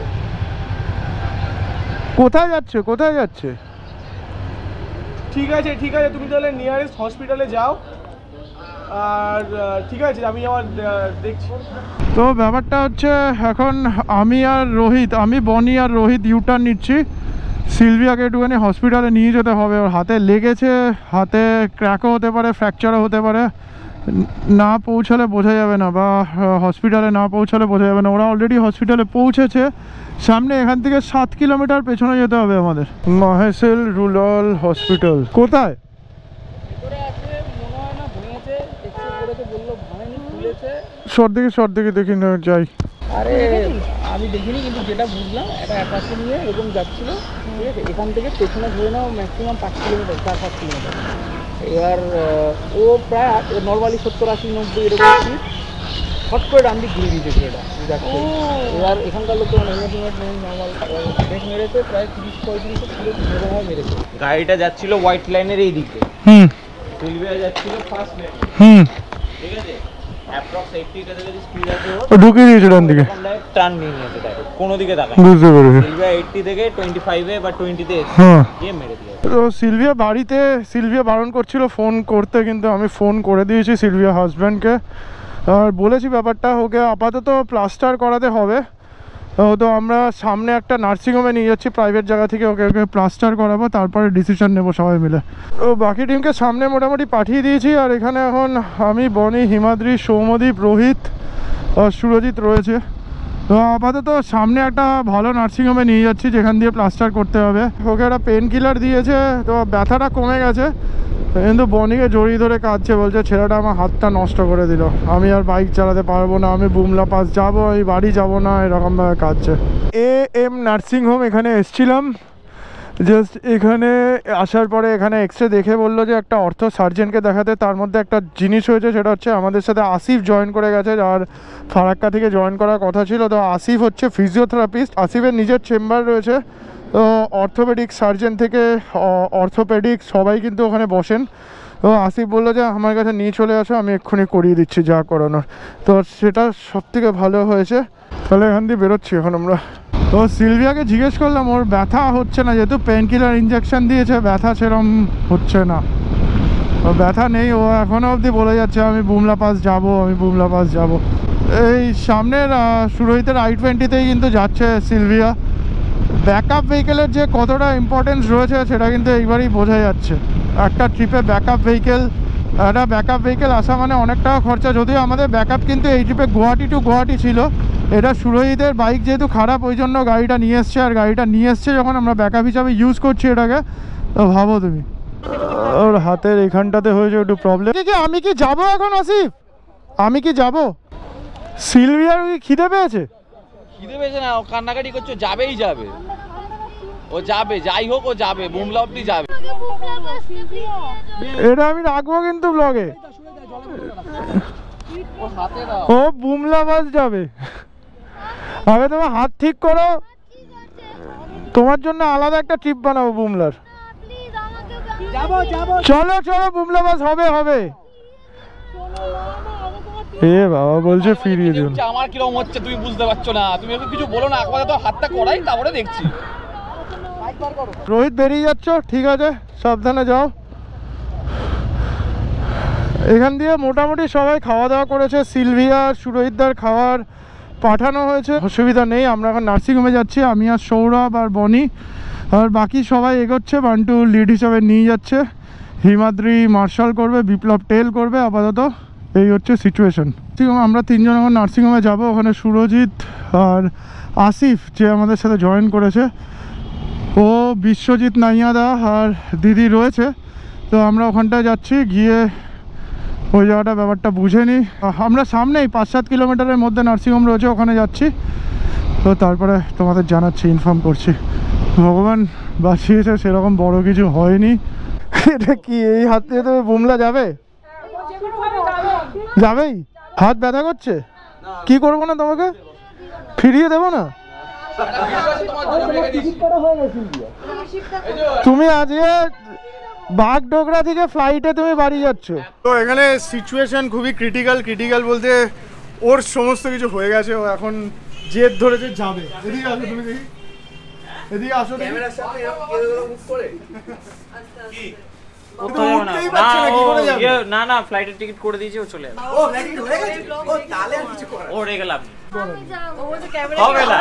কোথায় যাচ্ছে, কোথায় যাচ্ছে? ঠিক আছে ঠিক আছে, তুমি তাহলে নিয়ারেস্ট হসপিটালে যাও। আর ঠিক আছে, আমি আমার দেখছি। তো ব্যাপারটা হচ্ছে এখন আমি বনি আর রোহিত ইউটার্ন নিচ্ছি। সিলভিয়াকে একটুখানি হসপিটালে নিয়ে যেতে হবে, ওর হাতে লেগেছে, হাতে ক্র্যাকও হতে পারে, ফ্র্যাকচারও হতে পারে। না পৌঁছালে বোঝা যাবে না, বা হসপিটালে না পৌঁছালে বোঝা যাবে না। ওরা অলরেডি হসপিটালে পৌঁছেছে, সামনে এখান থেকে 7 কিলোমিটার পেছনে যেতে হবে আমাদের। মহেশিল রুরাল হসপিটাল কোথায়? সর দিকে দেখি না, যাই। আরে আমি দেখিনি, কিন্তু যেটা বুঝলাম এটা অ্যাপাচে নিয়ে এরকম যাচ্ছিল, ঠিক আছে? এখান থেকে পেছনে ধরে নাও ম্যাক্সিমাম 5 কিলোমিটার, 4-5 কিলোমিটার। এবার ও প্রায় নর্মালি 70-80, 90 এরকম স্পিড, হট করে ডান দিক ঘুরে দিয়েছে এটা যাচ্ছে। এবার এখানকার লোক তো হেলমেট নর্মাল ব্রেক মেরেছে, প্রায় 30-35 কিলো এরকমভাবে মেরেছে। গাড়িটা যাচ্ছিল হোয়াইট লাইনের এই দিকে, সিলভিয়া যাচ্ছিল ফার্স্ট লেন, ঠিক আছে? অ্যাপ্রক্স 80 টা থেকে স্পিড আছে, ও ঢুকিয়ে দিয়েছে ডান দিকে, টার্ন নিয়ে নিয়েছে ডাইরেক্ট, কোনো দিকে তাকায়। বুঝতে পেরেছি। সিলভিয়া 80 থেকে 25 এ বা 20 তে গিয়ে মেরে দিয়েছে। তো সিলভিয়া বারণ করছিল ফোন করতে, কিন্তু আমি ফোন করে দিয়েছি সিলভিয়া হাজব্যান্ডকে, আর বলেছি ব্যাপারটা ওকে আপাতত প্লাস্টার করাতে হবে। তো আমরা সামনে একটা নার্সিংহোমে নিয়ে যাচ্ছি প্রাইভেট জায়গা থেকে, ওকে প্লাস্টার করাবো, তারপরে ডিসিশন নেবো সবাই মিলে। তো বাকি টিমকে সামনে মোটামুটি পাঠিয়ে দিয়েছি, আর এখানে এখন আমি, বনি, হিমাদ্রি, সৌমদীপ, রোহিত আর সুরজিৎ রয়েছে। তো আপাতত সামনে একটা ভালো নার্সিংহোমে নিয়ে যাচ্ছি যেখান দিয়ে প্লাস্টার করতে হবে। ওকে একটা পেন কিলার দিয়েছে, তো ব্যথাটা কমে গেছে, কিন্তু বনিকে জড়িয়ে ধরে কাঁদছে, বলছে ছেলেটা আমার হাতটা নষ্ট করে দিল, আমি আর বাইক চালাতে পারবো না, আমি বুমলা পাস যাবো, আমি বাড়ি যাবো না, এরকমভাবে কাঁদছে। AM নার্সিংহোম এখানে এসছিলাম, জাস্ট এখানে আসার পরে এখানে এক্সরে দেখে বললো যে একটা অর্থ সার্জেনকে দেখাতে। তার মধ্যে একটা জিনিস হয়েছে, সেটা হচ্ছে আমাদের সাথে আসিফ জয়েন করে গেছে, আর ফারাক্কা থেকে জয়েন করার কথা ছিল। তো আসিফ হচ্ছে ফিজিওথেরাপিস্ট, আসিফের নিজের চেম্বার রয়েছে। তো অর্থোপেডিক সার্জেন থেকে অর্থোপেডিক সবাই কিন্তু ওখানে বসেন। তো আসিফ বললো যে আমার কাছে নিয়ে চলে আসো, আমি এক্ষুনি করিয়ে দিচ্ছি যা করানোর। তো সেটা সবথেকে ভালো হয়েছে। তাহলে এখান দিয়ে বেরোচ্ছি এখন আমরা। তো সিলভিয়াকে জিজ্ঞেস করলাম ওর ব্যথা হচ্ছে না, যেহেতু পেন কিলার ইঞ্জেকশন দিয়েছে ব্যথা সেরম হচ্ছে না, ও ব্যথা নেই। ও এখনও অবধি বলে যাচ্ছে আমি বুমলা পাস যাবো, আমি বুমলা পাস যাবো। এই সামনের সুরহিতের I-20তেই কিন্তু যাচ্ছে সিলভিয়া। ব্যাকআপ ভেহিকেলের যে কতটা ইম্পর্টেন্স রয়েছে সেটা কিন্তু এইবারই বোঝা যাচ্ছে। একটা ট্রিপে ব্যাকআপ ভেহিকেল আসা মানে অনেক টাকা খরচা। যদিও আমাদের ব্যাকআপ কিন্তু এই ট্রিপে গুয়াহাটি টু গুয়াহাটি ছিল, এটা সুরহিতের বাইক যেহেতু খারাপ ওই জন্য গাড়িটা নিয়ে এসছে। আর গাড়িটা নিয়ে এসছে যখন আমরা ব্যাকআপ হিসাবে ইউজ করছি এটাকে, তো ভাবো তুমি ওর হাতের এখানটাতে হয়েছে একটু প্রবলেম। আমি কি যাবো এখন আসিফ? আমি কি যাবো? সিলভিয়ার কি খিদে পেয়েছে? খিদে পেয়েছে না, ও কান্নাকাটি করছে, যাবেই যাবে, ও যাবে, যাই হোক ও যাবে, বুমলা অব্দি যাবে। এটা আমি রাখবো কিন্তু ব্লগে। ও বুমলা বাস যাবে। আগে তোমার হাত ঠিক করো, তোমার জন্য আলাদা একটা ট্রিপ বানাবো বুমলার। চলো চলো বুমলা বাস হবে। এ বাবা বলছে ফিরিয়ে দিন। আমার কিরকম হচ্ছে তুমি বুঝতে পারছো না, তুমি ওকে কিছু বলো না, একবার তো হাতটা করাই তারপরে দেখছি। রোহিত বেরিয়ে যাচ্ছ, ঠিক আছে, সাবধানে যাও। এখান দিয়ে মোটামুটি সবাই খাওয়া দাওয়া করেছে। সিলভিয়া সুরহিতদার খাবার পাঠানো হয়েছে, অসুবিধা নেই। আমরা এখন নার্সিংহোমে যাচ্ছি, আমি আর সৌরভ আর বনি, আর বাকি সবাই এগোচ্ছে। বান্টু লিড হিসাবে নিয়ে যাচ্ছে, হিমাদ্রি মার্শাল করবে, বিপ্লব টেল করবে। আপাতত এই হচ্ছে সিচুয়েশন। আমরা তিনজন এখন নার্সিংহোমে যাব। ওখানে সুরজিৎ আর আসিফ যে আমাদের সাথে জয়েন করেছে, ও বিশ্বজিৎ নাইয়াদা আর দিদি রয়েছে। তো আমরা ওখানটায় যাচ্ছি, গিয়ে ওই জায়গাটা ব্যাপারটা বুঝে নিই। আমরা সামনেই 5-7 কিলোমিটারের মধ্যে নার্সিংহোম রয়েছে, ওখানে যাচ্ছি। তো তারপরে তোমাদের জানাচ্ছি, ইনফর্ম করছি। ভগবান বাঁচিয়েছে, সেরকম বড় কিছু হয়নি। এটা কি এই হাত দিয়ে তো বুমলা যাবেই? হাত ব্যথা করছে, কি করবো না তোমাকে ফিরিয়ে দেবো না? তুমি আজকে বাগডোগরা থেকে ফ্লাইটে তুমি বাড়ি যাচ্ছ। তো এখানে সিচুয়েশন খুবই ক্রিটিক্যাল বলতে ওর সমস্ত কিছু হয়ে গেছে। ও এখন জেদ ধরেছে যাবে। এদিকে আসো, তুমি দেখি, এদিকে আসো। না ফ্লাইটের টিকিট করে দিয়েছি, ও চলে যাবে। ও রেগে লাভ হবে না,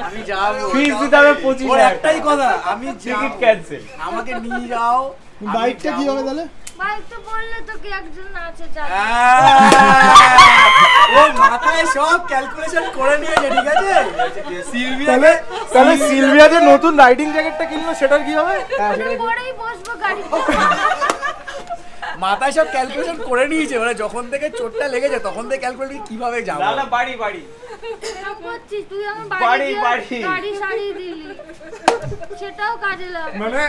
আমি যাবো, ফিস দিতে হবে 25,000। একটাই কথা, আমি টিকিট ক্যান্সেল। আমাকে নিয়ে যাও। বাইকটা কি হবে তাহলে? বাইক তো বললে তো কি একজন আছে ও মাথায় সব ক্যালকুলেশন করে নিয়েছে, ঠিক আছে। তাহলে সিলভিয়া যে নতুন রাইডিং জ্যাকেটটা কিনলো সেটার কি হবে? পরেই বসবো গাড়িতে। মাথায় সব ক্যালকুলেশন করে নিয়েছে, মানে যখন থেকে চোটটা লেগেছে তখন থেকে ক্যালকুলেট কিভাবে যাবো। দাদা বাড়ি তুই আমার বাড়ি গাড়ি সারি দিলি, সেটাও কাজে লাগে। মানে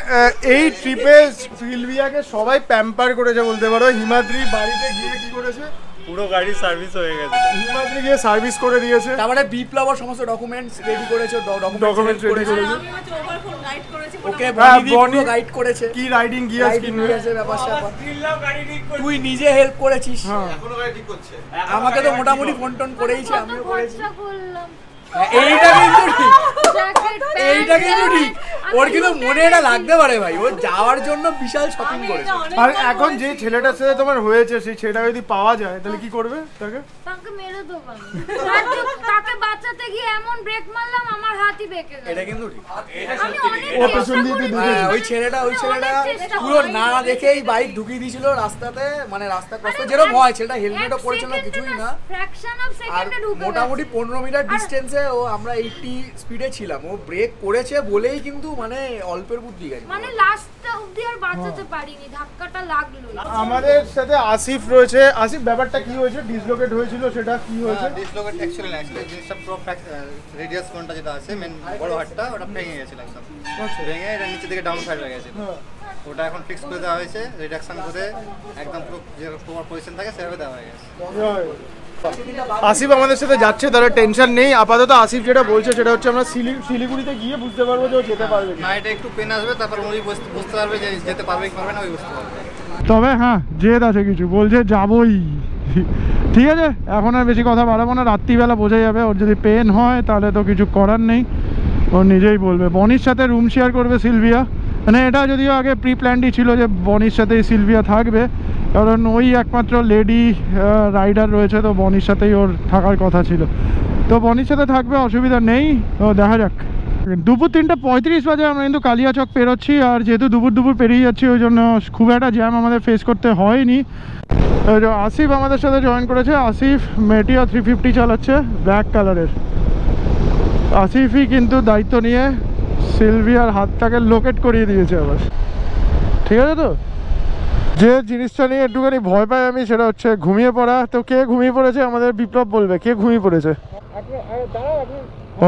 এই ট্রিপে সিলভিয়াকে সবাই প্যাম্পার করেছে বলতে পারো। হিমাদ্রি বাড়িতে গিয়ে কি করেছে, পুরো গাড়ি সার্ভিস হয়ে গেছে। হিমাদ্রি গিয়ে সার্ভিস করে দিয়েছে। তারপরে বিপ্লব সমস্ত ডকুমেন্টস রেডি করেছে, ডকুমেন্টস রেডি করেছে। ওকে বনি গাইড করেছে, কি রাইডিং গিয়ার্স কিনেছে ব্যাপার স্যাপার। তুই নিজে হেল্প করেছিস, এখনো গাড়ি ঠিক করছে। আমাকে তো মোটামুটি ফোন টোন করেইছে, আমিও করেছি। করলাম এইটা কিন্তু ঠিক, ওর কিন্তু মনে এটা লাগতে পারে ভাই, ও যাওয়ার জন্য বিশাল শপিং করেছে। আর এখন যে ছেলেটার সাথে তোমার হয়েছে সেই ছেলেটা যদি পাওয়া যায় তাহলে কি করবে? তাকে মেরে দেবো। তাকে বাঁচাতে গিয়ে এমন ব্রেক মারলাম আমার হাতই বেঁকে গেল। এটা কিন্তু ঠিক। আমি অনেক ওই ছেলেটা পুরো না দেখেই বাইক ঢুকিয়ে দিয়েছিল রাস্তাতে, মানে রাস্তা ক্রস করে যেরকম হয়। ছেলেটা হেলমেটও পরেছিল না, কিছুই না। ফ্র্যাকশন অফ আর সেকেন্ডে ঢুকে মোটামুটি 15 মিটার ডিস্টেন্সে ও, আমরা 80 স্পিডে ছিলাম, ও ব্রেক করেছে বলেই কিন্তু মানে অল্পের বুদ্ধি গাড়ি, মানে লাস্টটা অবধি আর বাঁচাতে পারিনি, ধাক্কাটা লাগলো। আমাদের সাথে আসিফ রয়েছে। আসিফ, ব্যাপারটা কি হয়েছে? ডিসলোকেট হয়েছিল, সেটা কি হয়েছে? ডিসলোকেট অ্যাকচুয়ালি না, জিনিসটা পুরো রেডিয়াস কোনটা যেটা আছে মেন বড় হাটটা, ওটা ভেঙে গেছিল একদম। ভেঙে এটা নিচে দিকে ডাউন সাইড হয়ে গেছিল। ওটা এখন ফিক্স করে দেওয়া হয়েছে, রিডাকশন করে একদম পুরো যে প্রপার পজিশন থাকে সেভাবে দেওয়া হয়ে গেছে। আসিফ আমাদের সাথে যাচ্ছে, তারা টেনশন নেই। আপাতত আসিফ যেটা বলছে সেটা হচ্ছে আমরা শিলিগুড়িতে গিয়ে বুঝতে পারবো যে ও যেতে পারবে না। এটা একটু পেন আসবে, তারপর উনি বুঝতে পারবে যে যেতে পারবে কি পারবে না, ওই বুঝতে পারবে। তবে হ্যাঁ, জেদ আছে কিছু, বলছে যাবই। ঠিক আছে, এখন আর বেশি কথা বাড়াবো না, রাত্রিবেলা বোঝা যাবে। ওর যদি পেন হয় তাহলে তো কিছু করার নেই। ও নিজেই বলবে। বনির সাথে রুম শেয়ার করবে সিলভিয়া, মানে এটা যদিও আগে প্রি প্ল্যানডই ছিল যে বনির সাথেই সিলভিয়া থাকবে, কারণ ওই একমাত্র লেডি রাইডার রয়েছে, তো বনির সাথেই ওর থাকার কথা ছিল। তো বনির সাথে থাকবে, অসুবিধা নেই। তো দেখা যাক। দুপুর 3:35 বাজে আমরা কিন্তু কালিয়াচক পেরোচ্ছি, আর যেহেতু দুপুর পেরিয়ে যাচ্ছি ওই জন্য খুব একটা জ্যাম আমাদের ফেস করতে হয়নি। আসিফ আমাদের সাথে জয়েন করেছে। আসিফ মেটিয়া 350 চালাচ্ছে, ব্ল্যাক কালারের। আসিফই কিন্তু দায়িত্ব নিয়ে সিলভিয়ার হাতটাকে লোকেট করিয়ে দিয়েছে আবার। ঠিক আছে, তো যে জিনিসটা নিয়ে একটুখানি ভয় পাই আমি সেটা হচ্ছে ঘুমিয়ে পড়া। তো কে ঘুমিয়ে পড়েছে আমাদের বিপ্লব বলবে, কে ঘুমিয়ে পড়েছে?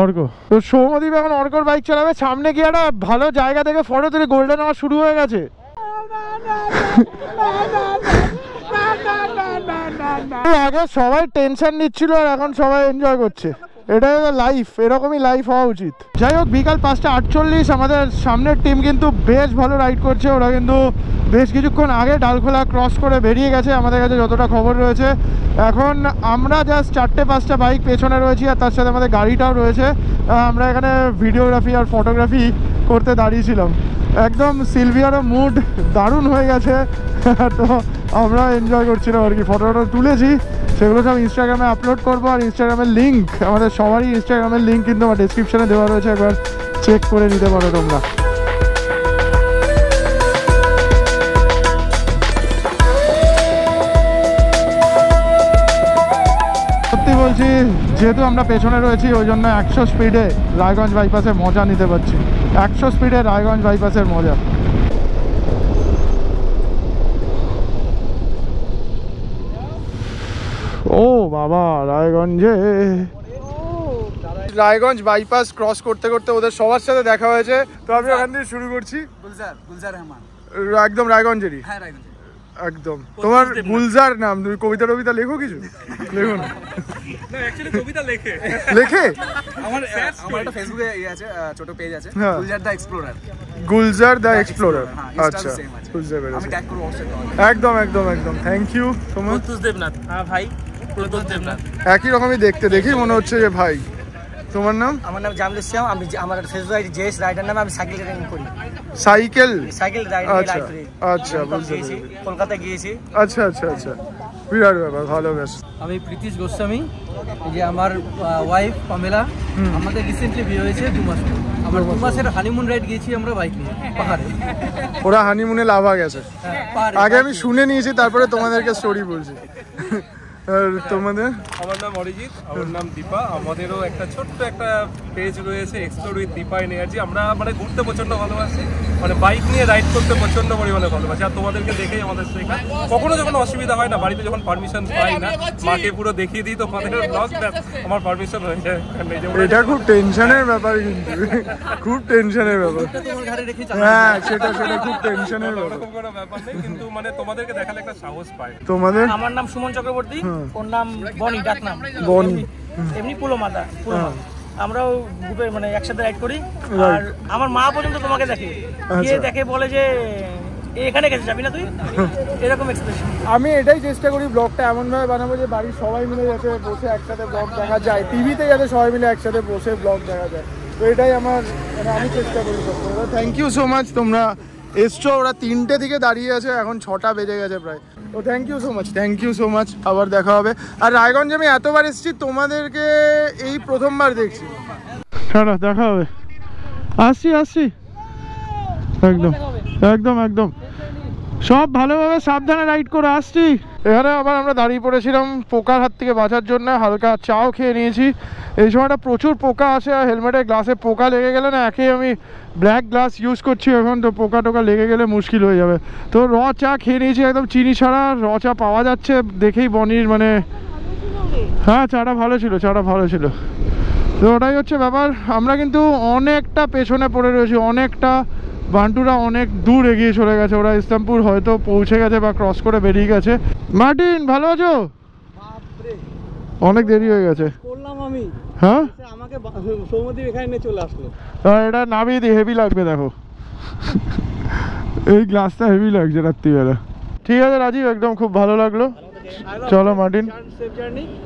অর্ক। তো সৌমদীপ এখন অর্কর বাইক চালাবে। সামনে গিয়ে একটা ভালো জায়গা থেকে ফটো তুলে গোল্ডেন আওয়ার শুরু হয়ে গেছে। আগে সবাই টেনশন নিচ্ছিল আর এখন সবাই এনজয় করছে। এটাই হলো লাইফ, এরকমই লাইফ হওয়া উচিত। যাই হোক, বিকাল 5:48 আমাদের সামনের টিম কিন্তু বেশ ভালো রাইড করছে। ওরা কিন্তু বেশ কিছুক্ষণ আগে ডালখোলা ক্রস করে বেরিয়ে গেছে আমাদের কাছে যতটা খবর রয়েছে। এখন আমরা জাস্ট 4-5টা বাইক পেছনে রয়েছি, আর তার সাথে আমাদের গাড়িটাও রয়েছে। আমরা এখানে ভিডিওগ্রাফি আর ফটোগ্রাফি করতে দাঁড়িয়েছিলাম। একদম সিলভিয়ারও মুড দারুণ হয়ে গেছে। তো আমরা এনজয় করছিলাম আর কি, ফটো তুলেছি, সেগুলো সব ইনস্টাগ্রামে আপলোড করবো। আর ইনস্টাগ্রামের লিঙ্ক, আমাদের সবারই ইনস্টাগ্রামের লিঙ্ক কিন্তু আমার ডেসক্রিপশনে দেওয়া রয়েছে, একবার চেক করে নিতে পারো তোমরা। সত্যি বলছি, যেহেতু আমরা পেছনে রয়েছি ওই জন্য 100 স্পিডে রায়গঞ্জ বাইপাসের মজা নিতে পারছি। 100 স্পিডে রায়গঞ্জ বাইপাসের মজা। ও বাবা, রায়গঞ্জ বাইপাস ক্রস করতে করতে ওদের সবার সাথে দেখা হয়েছে। তো আমি ওখান থেকে শুরু করছি। গুলজার রহমান, একদম রায়গঞ্জেরই। হ্যাঁ রায়গঞ্জ একদম। তোমার গুলজার নাম, তুমি কবিতা টবিতা লেখো কিছু? লেখো না? অ্যাকচুয়ালি কবিতা লেখে আমার একটা ফেসবুকে আছে, ছোট পেজ আছে, গুলজার দা এক্সপ্লোরার। গুলজার দা এক্সপ্লোরার, আচ্ছা বুঝতে পেরেছি। আমি ট্যাগ করব অবশ্যই। একদম একদম একদম, thank you so much. Pratyush Debnath. হ্যাঁ ভাই, প্রত্যুষ দেবনাথ। একই রকমই দেখতে, দেখেই মনে হচ্ছে যে ভাই। তোমার নাম? আমার নাম জামল ইসলাম। আমি আমার ফেসবুক আইডি জেস রাইডার নামে আমি সাইকেল রাইডিং করি। সাইকেল রাইড করি। আচ্ছা বুঝতে পেরেছি। কলকাতা গিয়েছি। আচ্ছা আচ্ছা আচ্ছা, বিরাট ব্যাপার, ভালো বেশ। আমি প্রীতিশ গোস্বামী, এই যে আমার ওয়াইফ পামেলা। আমাদের রিসেন্টলি বিয়ে হয়েছে 2 মাস। আমরা 2 মাসের হানিমুন রাইড গিয়েছি আমরা বাইক নিয়ে পাহাড়ে। ওরা হানিমুনে লাভা গেছে। আগে আমি শুনে নিয়েছি, তারপরে তোমাদেরকে স্টোরি বলছি। আর তোমাদের? আমার নাম অরিজিৎ, আমার নাম দীপা। আমাদেরও একটা ছোট্ট একটা পেজ রয়েছে, এক্সপ্লোর উইথ দীপা এনার্জি। আমরা মানে ঘুরতে প্রচণ্ড ভালোবাসি, মানে বাইক নিয়ে রাইড করতে প্রচণ্ড পরিমাণে ভালোবাসি। আর তোমাদেরকে দেখেই আমাদের শেখা। কখনো যখন অসুবিধা হয় না, বাড়িতে যখন পারমিশন পাই না, মাকে পুরো দেখিয়ে দিই তোমাদের ব্লগ, আমার পারমিশন হয়ে যায়। এটা খুব টেনশনের ব্যাপার, কিন্তু খুব টেনশনের ব্যাপার। হ্যাঁ সেটা খুব টেনশনের ব্যাপার। ওরকম কোনো ব্যাপার নেই, কিন্তু মানে তোমাদেরকে দেখালে একটা সাহস পায়। তোমাদের? আমার নাম সুমন চক্রবর্তী, ওর নাম বনি, ডাক নাম বনি, এমনি পুলোমাদা। আমরাও গ্রুপে মানে একসাথে রাইড করি। আর আমার মা পর্যন্ত তোমাকে দেখে, গিয়ে দেখে বলে যে এখানে গেছে, যাবি না তুই, এরকম এক্সপ্রেশন। আমি এটাই চেষ্টা করি ব্লগটা এমনভাবে বানাবো যে বাড়ির সবাই মিলে যাতে বসে একসাথে ব্লগ দেখা যায়, টিভিতে যাতে সবাই মিলে একসাথে বসে ব্লগ দেখা যায়। তো এটাই আমার, মানে আমি চেষ্টা করি। থ্যাংক ইউ সো মাচ, তোমরা এসছো। ওরা 3টে থেকে দাঁড়িয়ে আছে, এখন 6টা বেজে গেছে প্রায়। তো থ্যাংক ইউ সো মাচ, আবার দেখা হবে। আর রায়গঞ্জে আমি এতবার এসেছি, তোমাদেরকে এই প্রথমবার দেখছি। ছাড়া, দেখা হবে। আসছি একদম একদম একদম, সব ভালোভাবে সাবধানে রাইড করে আসছি। এখানে আবার আমরা দাঁড়িয়ে পড়েছিলাম পোকার হাত থেকে বাঁচার জন্য, হালকা চাও খেয়ে নিয়েছি। এই সময়টা প্রচুর পোকা আসে, আর হেলমেটের গ্লাসে পোকা লেগে গেলে না, একেই আমি ব্ল্যাক গ্লাস ইউজ করছি এখন, তো পোকা টোকা লেগে গেলে মুশকিল হয়ে যাবে। তো র চা খেয়ে নিয়েছি, একদম চিনি ছাড়া র চা পাওয়া যাচ্ছে দেখেই বনির, মানে হ্যাঁ চাটা ভালো ছিল। তো ওটাই হচ্ছে ব্যাপার। আমরা কিন্তু অনেকটা পেছনে পড়ে রয়েছি, অনেকটা। বান্টুরা অনেক দূর এগিয়ে চলে গেছে, ওরা ইসলামপুর হয়তো পৌঁছে গেছে বা ক্রস করে বেরিয়ে গেছে। মার্টিন, ভালো আছো? অনেক দেরি হয়ে গেছে। আমি হ্যাঁ, আমাকে সৌমদীপ এখানে নিয়ে চলে আসলো। এটা নামিয়ে দিই, হেভি লাগবে দেখো। এই গ্লাসটা হেভি লাগছে রাত্রিবেলা। ঠিক আছে রাজীব, একদম খুব ভালো লাগলো। চলো মার্টিন,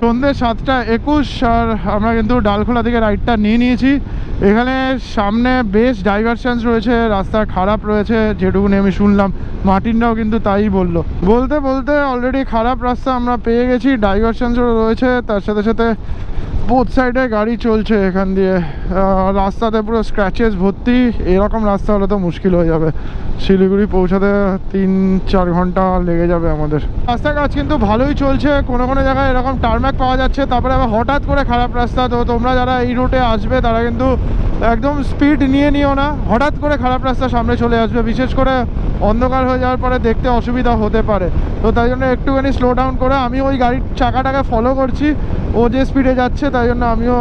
সন্ধ্যে 7:21 আর আমরা কিন্তু ডালখোলা থেকে রাইডটা নিয়ে নিয়েছি। এখানে সামনে বেশ ডাইভারশনস রয়েছে, রাস্তা খারাপ রয়েছে যেটুকুনি আমি শুনলাম। মার্টিনরাও কিন্তু তাই বললো। বলতে বলতে অলরেডি খারাপ রাস্তা আমরা পেয়ে গেছি, ডাইভারশনসও রয়েছে, তার সাথে সাথে বোথ সাইডে গাড়ি চলছে এখান দিয়ে। রাস্তাতে পুরো স্ক্র্যাচেস ভর্তি। এরকম রাস্তা হলে তো মুশকিল হয়ে যাবে, শিলিগুড়ি পৌঁছাতে 3-4 ঘন্টা লেগে যাবে আমাদের। রাস্তার কাজ কিন্তু ভালোই চলছে, কোনো কোনো জায়গায় এরকম টারম্যাক পাওয়া যাচ্ছে, তারপরে আবার হঠাৎ করে খারাপ রাস্তা। তো তোমরা যারা এই রুটে আসবে তারা কিন্তু একদম স্পিড নিও না, হঠাৎ করে খারাপ রাস্তা সামনে চলে আসবে, বিশেষ করে অন্ধকার হয়ে যাওয়ার পরে দেখতে অসুবিধা হতে পারে। তো তাই জন্য একটুখানি স্লো ডাউন করে, আমি ওই গাড়ির চাকাটাকে ফলো করছি, ও যে স্পিডে যাচ্ছে তাই জন্য আমিও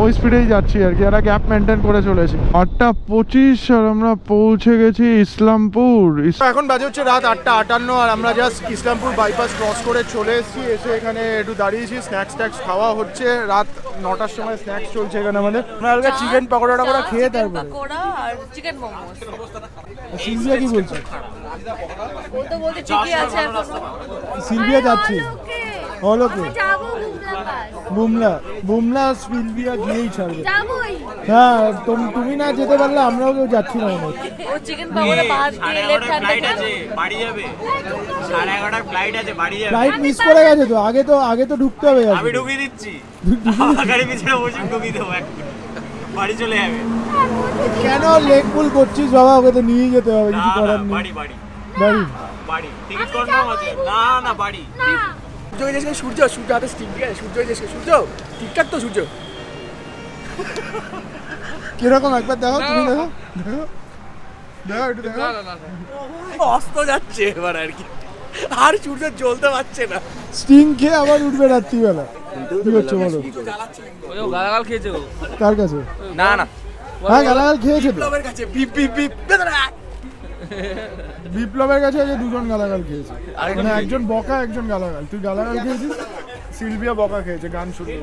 ওই স্পিডেই যাচ্ছি আর কি, একটা গ্যাপ মেনটেন করে চলেছি। 8:25 আর আমরা পৌঁছে গেছি ইসলামপুর। এখন বাজে হচ্ছে রাত 8:58 আর আমরা জাস্ট ইসলামপুর বাইপাস ক্রস করে চলে এসেছি। এসে এখানে একটু দাঁড়িয়েছি, স্ন্যাক্স ট্যাক্স খাওয়া হচ্ছে। রাত 9টার সময় স্ন্যাক্স চলছে এখানে আমাদের। আমরা আজকে চিকেন পকোড়াটা করে খেয়ে তারপরে পকোড়া আর চিকেন মোমোস। সিলভিয়া কি বলছে? ও তো বলছে ঠিকই আছে এখন। সিলভিয়া যাচ্ছে হলো কি যাবো বুমলা সিলভিয়া গিয়েই ছাড়বে। যাবোই। হ্যাঁ তুমি না যেতে পারলে আমরাও কেউ যাচ্ছি না। ও চিকেন পকোড়া পাঁচ দিয়ে লেফট হ্যান্ডে আছে, বাড়ি যাবে। 11:30 ফ্লাইট আছে, বাড়ি যাবে। ফ্লাইট মিস করে গেছে তো, আগে তো ঢুকতে হবে। আমি ঢুকিয়ে দিচ্ছি, গাড়ি পিছনে বসে ঢুকিয়ে দেবো, বাড়ি চলে যাবে। কেন লেগ পুল করছিস বাবা? ওকে তো নিয়ে যেতে হবে, কিছু করার নেই। বাড়ি টিকিট কনফার্ম আছে। না বাড়ি। সূর্য হাতে স্টিক দিয়ে সূর্য ঠিকঠাক তো সূর্য কিরকম একবার দেখো, তুমি দেখো একটু দেখো। অস্ত যাচ্ছে এবার আর কি, আর সূর্য জ্বলতে পারছে না। স্টিং খেয়ে আবার উঠবে রাত্রিবেলা। কি হচ্ছে বলো? গালাগাল খেয়েছে ও কার কাছে? না হ্যাঁ গালাগাল খেয়েছে তো। বিপ্লবের কাছে বিপ্লবের কাছে আজ 2জন গালাগাল খেয়েছে, মানে একজন বকা একজন গালাগাল। তুই গালাগাল খেয়েছিস, সিলভিয়া বকা খেয়েছে গান শুনে।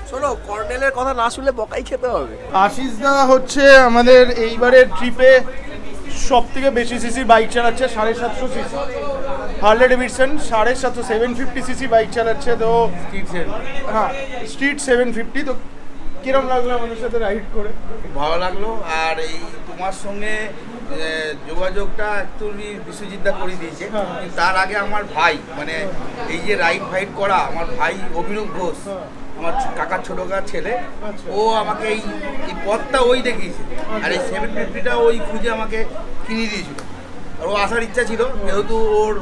শোনো, কর্নেলের কথা না শুনলে বকাই খেতে হবে। আশিস দা হচ্ছে আমাদের এইবারের ট্রিপে সব থেকে বেশি সিসি বাইক চালাচ্ছে, 750 CC Harley Davidson 750 750 CC bike চালাচ্ছে। তো হ্যাঁ স্ট্রিট 750। তো কিরম লাগলো আমাদের সাথে রাইড করে? ভালো লাগলো। আর এই তোমার সঙ্গে যোগাযোগটা একটুখানি বিশ্বজিৎদা করে দিয়েছে। তার আগে আমার ভাই, মানে এই যে রাইড ফাইড করা, আমার ভাই অভিনব ঘোষ, আমার কাকার ছোট কাকার ছেলে, ও আমাকে এই পথটা ওই দেখিয়েছে। আর এই 750টা ওই খুঁজে আমাকে কিনে দিয়েছিল। আর ও আসার ইচ্ছা ছিল, যেহেতু ওর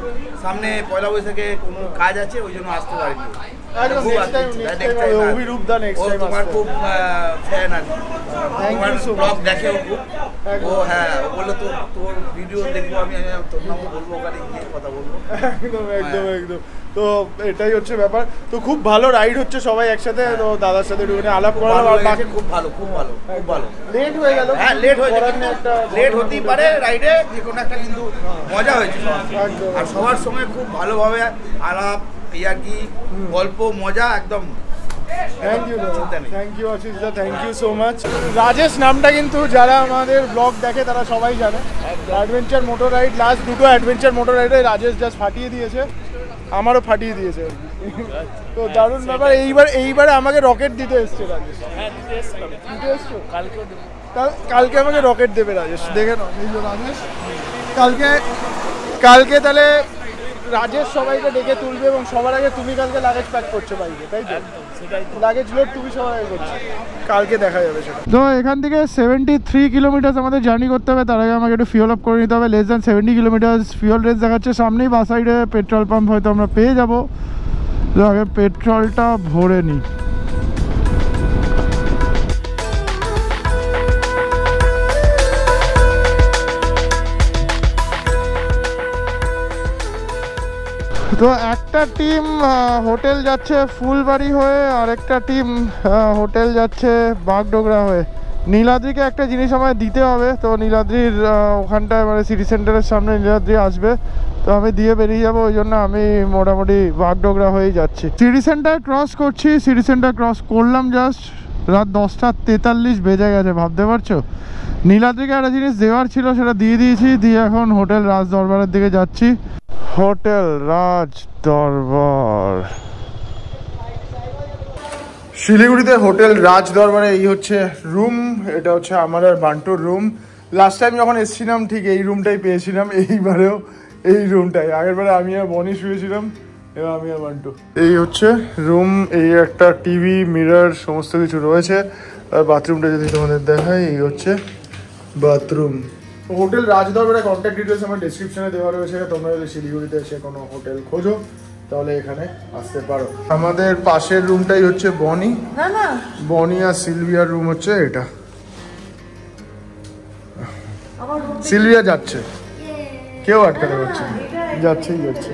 সামনে পয়লা বৈশাখে কোনো কাজ আছে, ওই জন্য আসতে পারিনি। তোমার খুব ফ্যান আর ব্লগ দেখে ও খুব। ও হ্যাঁ, ও বললো তো তোর ভিডিও দেখবো, আমি তোর নামও বলবো, ওখানে গিয়ে কথা বলবো। একদম। তো এটাই হচ্ছে ব্যাপার। তো খুব ভালো রাইড হচ্ছে, সবাই একসাথে। তো দাদার সাথে একটুখানি আলাপ করা খুব ভালো। লেট হয়ে গেল। হ্যাঁ লেট হয়েছে, লেট হতেই পারে রাইডে, যে কোনো একটা কিন্তু মজা হয়েছে। আর সবার সঙ্গে খুব ভালোভাবে আলাপ, ইয়ার্কি, গল্প, মজা একদম। Thank you Ashis da, thank you so much. Rajesh নামটা কিন্তু যারা আমাদের ব্লগ দেখে তারা সবাই জানে। অ্যাডভেঞ্চার মোটর রাইড, লাস্ট 2টো অ্যাডভেঞ্চার মোটর রাইডে রাজেশ জাস্ট ফাটিয়ে দিয়েছে, আমারও ফাটিয়ে দিয়েছে আর কি। তো দারুণ ব্যাপার। এইবারে আমাকে রকেট দিতে এসছে রাজেশ। দিতে এসছো? কালকে আমাকে রকেট দেবে রাজেশ, দেখে নাও। এই যে রাজেশ কালকে তাহলে রাজেশ সবাইকে ডেকে তুলবে, এবং সবার আগে তুমি কালকে লাগেজ প্যাক করছো বাইকে, তাই তো? লাগেজ লোড তুমি সবাই করছো, কালকে দেখা যাবে সেটা। তো এখান থেকে 73 কিলোমিটার আমাদের জার্নি করতে হবে। তার আগে আমাকে একটু ফিউল আপ করে নিতে হবে। Less than 70 kilometre fuel range দেখাচ্ছে। সামনেই বাস সাইডে পেট্রোল পাম্প হয়তো আমরা পেয়ে যাবো। তো আগে পেট্রোলটা ভরে নিই। তো একটা টিম হোটেল যাচ্ছে ফুলবাড়ি হয়ে, আর একটা টিম হোটেল যাচ্ছে বাগডোগরা হয়ে। নীলাদ্রিকে একটা জিনিস আমায় দিতে হবে। তো নীলাদ্রির ওখানটায়, মানে সিটি সেন্টারের সামনে নীলাদ্রি আসবে, তো আমি দিয়ে বেরিয়ে যাবো। ওই জন্য আমি মোটামুটি বাগডোগরা হয়েই যাচ্ছি। সিটি সেন্টার ক্রস করছি, সিটি সেন্টার ক্রস করলাম জাস্ট রাত 10:43 বেজে গেছে, ভাবতে পারছো। নীলাদ্রিকে একটা জিনিস দেওয়ার ছিল, সেটা দিয়ে দিয়েছি। দিয়ে এখন হোটেল রাজ দরবারের দিকে যাচ্ছি। হোটেল রাজ দরবার। শিলিগুড়িতে হোটেল রাজ দরবারে এই হচ্ছে রুম, এটা হচ্ছে আমার আর বান্টুর রুম। লাস্ট টাইম যখন এসেছিলাম ঠিক এই রুমটাই পেয়েছিলাম, এইবারেও এই রুমটাই। আগের বারে আমি আর বনি শুয়েছিলাম, এবার আমি আর বান্টু। এই হচ্ছে রুম, এই একটা টিভি, মিরর সমস্ত কিছু রয়েছে। আর বাথরুমটা যদি তোমাদের দেখায়, এই হচ্ছে বাথরুম। হোটেল রাজ দরবারের কন্ট্যাক্ট ডিটেলস আমার ডেসক্রিপশনে দেওয়া রয়েছে। তোমরা যদি শিলিগুড়িতে এসে কোনো হোটেল খোঁজো তাহলে এখানে আসতে পারো। আমাদের পাশের রুমটাই হচ্ছে বনি, বনি আর সিলভিয়ার রুম হচ্ছে এটা। সিলভিয়া যাচ্ছে, কেউ আটকাতে পারছে না, যাচ্ছেই যাচ্ছে।